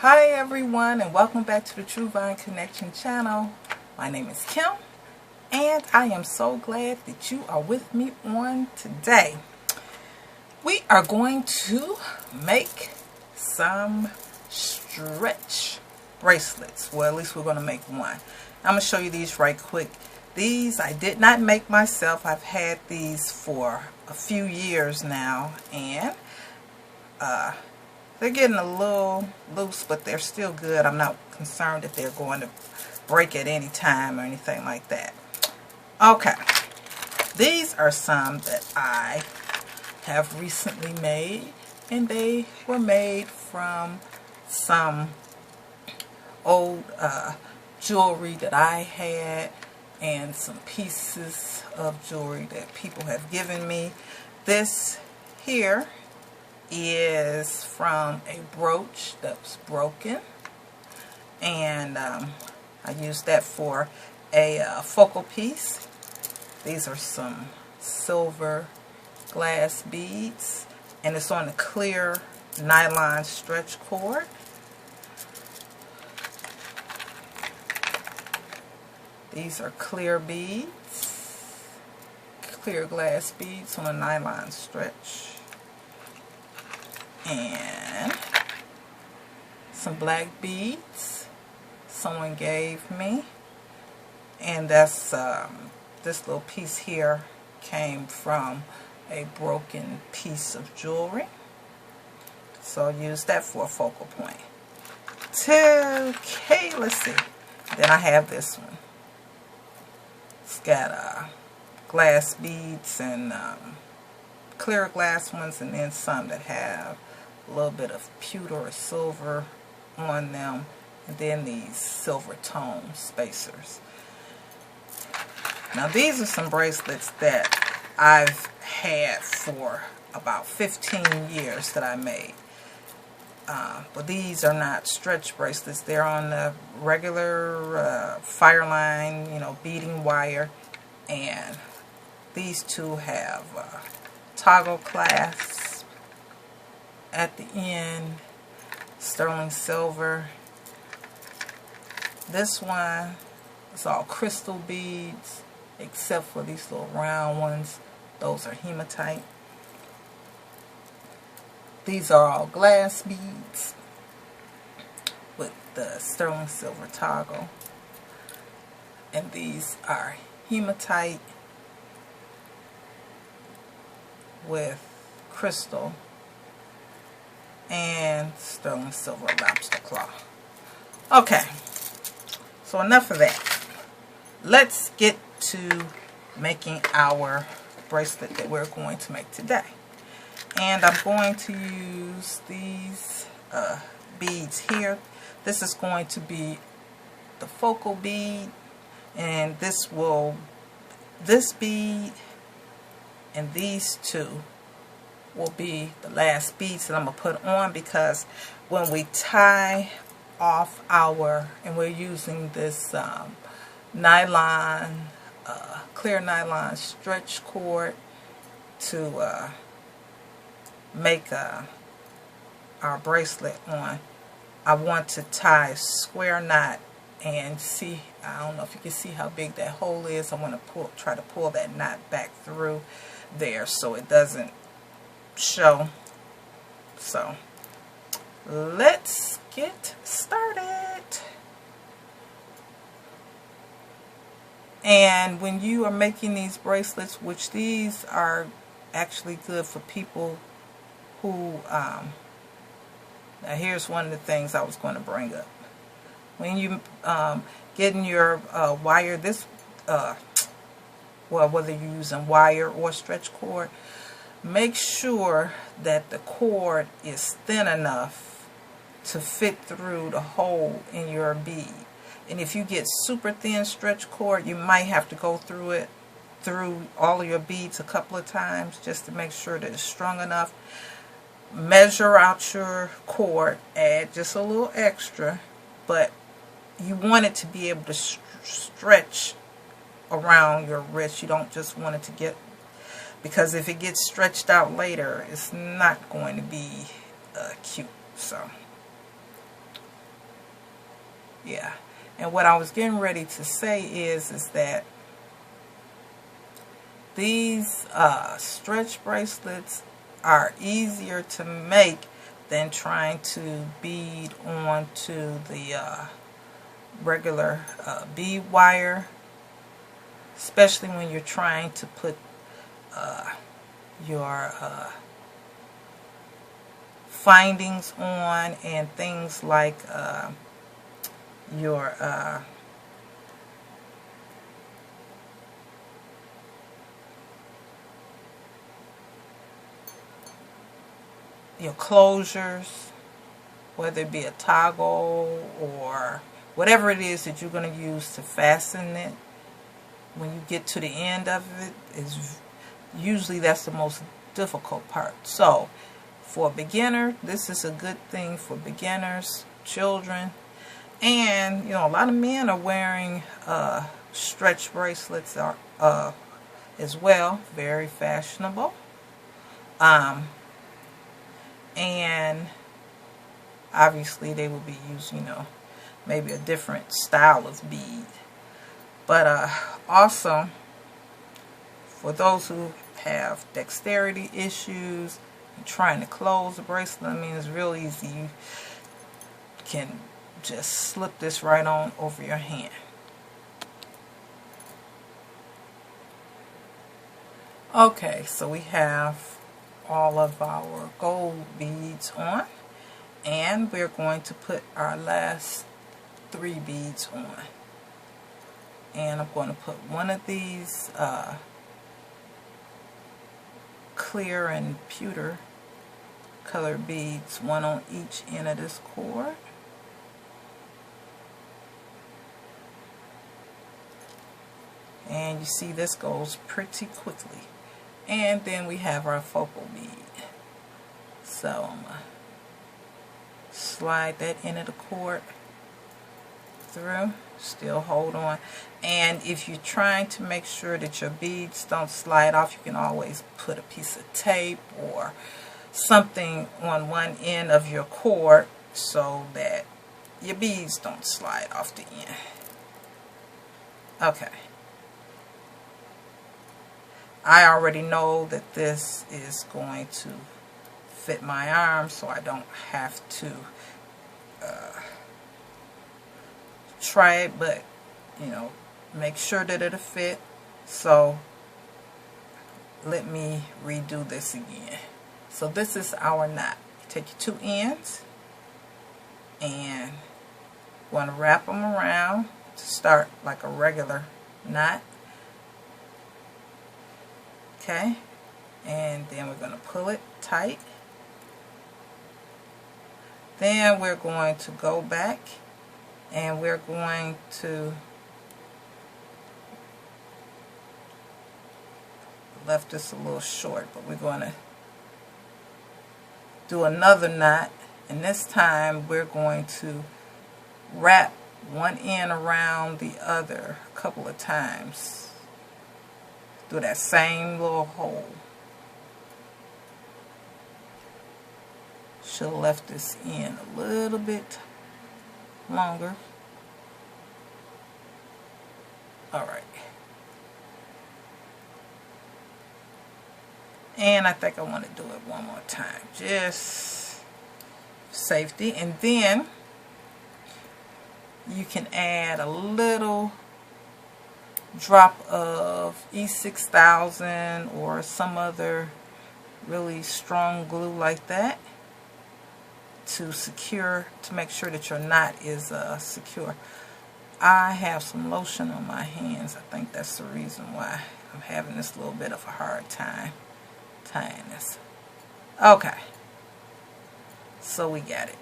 Hi everyone, and welcome back to the True Vine Connection channel. My name is Kim, and I am so glad that you are with me on today. We are going to make some stretch bracelets. Well, at least we're going to make one. I'm going to show you these right quick. These I did not make myself. I've had these for a few years now, and they're getting a little loose, but they're still good. I'm not concerned if they're going to break at any time or anything like that. Okay, these are some that I have recently made, and they were made from some old jewelry that I had and some pieces of jewelry that people have given me. This here is from a brooch that was broken, and I used that for a focal piece. These are some silver glass beads, and it's on a clear nylon stretch cord. These are clear beads, clear glass beads on a nylon stretch. And some black beads someone gave me, and that's this little piece here came from a broken piece of jewelry, so I used that for a focal point. Okay, let's see. Then I have this one. It's got glass beads and clear glass ones, and then some that have a little bit of pewter or silver on them, and then these silver tone spacers. Now these are some bracelets that I've had for about 15 years that I made. But these are not stretch bracelets. They're on the regular fire line, beading wire, and these two have toggle clasps at the end, sterling silver. This one is all crystal beads except for these little round ones. Those are hematite. These are all glass beads with the sterling silver toggle, and these are hematite with crystal and sterling silver lobster claw. Okay, so enough of that. Let's get to making our bracelet that we're going to make today. And I'm going to use these beads here. This is going to be the focal bead, and this bead and these two will be the last beads that I'm going to put on, because when we tie off and we're using this nylon, clear nylon stretch cord to make our bracelet on, I want to tie a square knot and see, I don't know if you can see how big that hole is. I want to try to pull that knot back through there so it doesn't show. So let's get started. And when you are making these bracelets, which these are actually good for people who now here's one of the things I was going to bring up. When you getting your wire, well, whether you're using wire or stretch cord, make sure that the cord is thin enough to fit through the hole in your bead. And if you get super thin stretch cord, you might have to go through all of your beads a couple of times just to make sure that it's strong enough. Measure out your cord, add just a little extra, but you want it to be able to stretch around your wrist. You don't just want it to get, because if it gets stretched out later, it's not going to be cute. So Yeah. And what I was getting ready to say is that these stretch bracelets are easier to make than trying to bead onto the regular bead wire, especially when you're trying to put your findings on, and things like your closures, whether it be a toggle or whatever it is that you're going to use to fasten it. When you get to the end of it, is usually that's the most difficult part. So for a beginner, this is a good thing for beginners, children, and a lot of men are wearing stretch bracelets as well. Very fashionable. And obviously they will be using, maybe a different style of bead. But also, for those who have dexterity issues and trying to close the bracelet, I mean, it's real easy. You can just slip this right on over your hand. Okay, so we have all of our gold beads on, and we're going to put our last 3 beads on. And I'm going to put one of these clear and pewter color beads, one on each end of this cord. And you see this goes pretty quickly. And then we have our focal bead. So I'm going to slide that end of the cord through, still hold on. And if you're trying to make sure that your beads don't slide off, you can always put a piece of tape or something on one end of your cord so that your beads don't slide off the end. Okay. I already know that this is going to fit my arm, so I don't have to try it, but make sure that it'll fit. So let me redo this again. So this is our knot. You take your 2 ends and you want to wrap them around to start like a regular knot. Okay, and then we're going to pull it tight. Then we're going to go back and we're going to left this a little short, but we're going to do another knot, and this time we're going to wrap one end around the other a couple of times through that same little hole. Should have left this end a little bit longer. Alright. And I think I want to do it one more time, just safety. And then you can add a little drop of E6000 or some other really strong glue like that to secure, to make sure that your knot is secure. I have some lotion on my hands. I think that's the reason why I'm having this little bit of a hard time tying this. Okay, so we got it.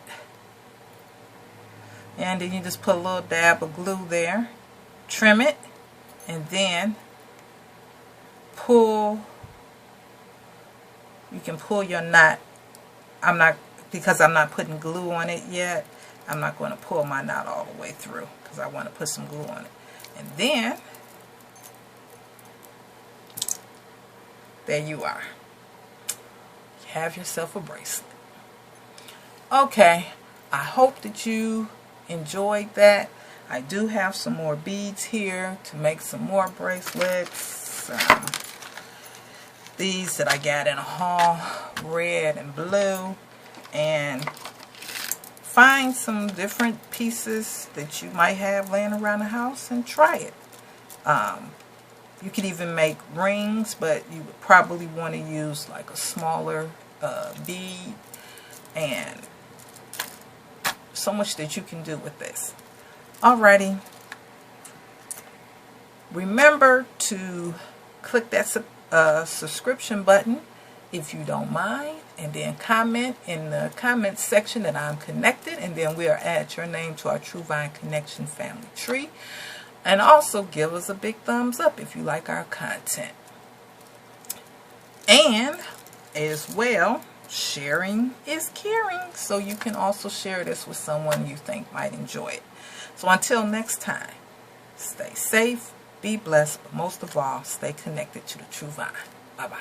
And then you just put a little dab of glue there, trim it, and then pull. You can pull your knot. Because I'm not putting glue on it yet, I'm not going to pull my knot all the way through because I want to put some glue on it. And then there you are. You have yourself a bracelet. Okay, I hope that you enjoyed that. I do have some more beads here to make some more bracelets. These that I got in a haul, red and blue. And find some different pieces that you might have laying around the house and try it. You could even make rings, but you would probably want to use like a smaller bead, and so much that you can do with this. Alrighty, remember to click that subscription button if you don't mind, and then comment in the comment section that I'm connected, and then we'll add your name to our True Vine Connection family tree. And also give us a big thumbs up if you like our content. And as well, sharing is caring. So you can also share this with someone you think might enjoy it. So until next time, stay safe, be blessed, but most of all, stay connected to the True Vine. Bye-bye.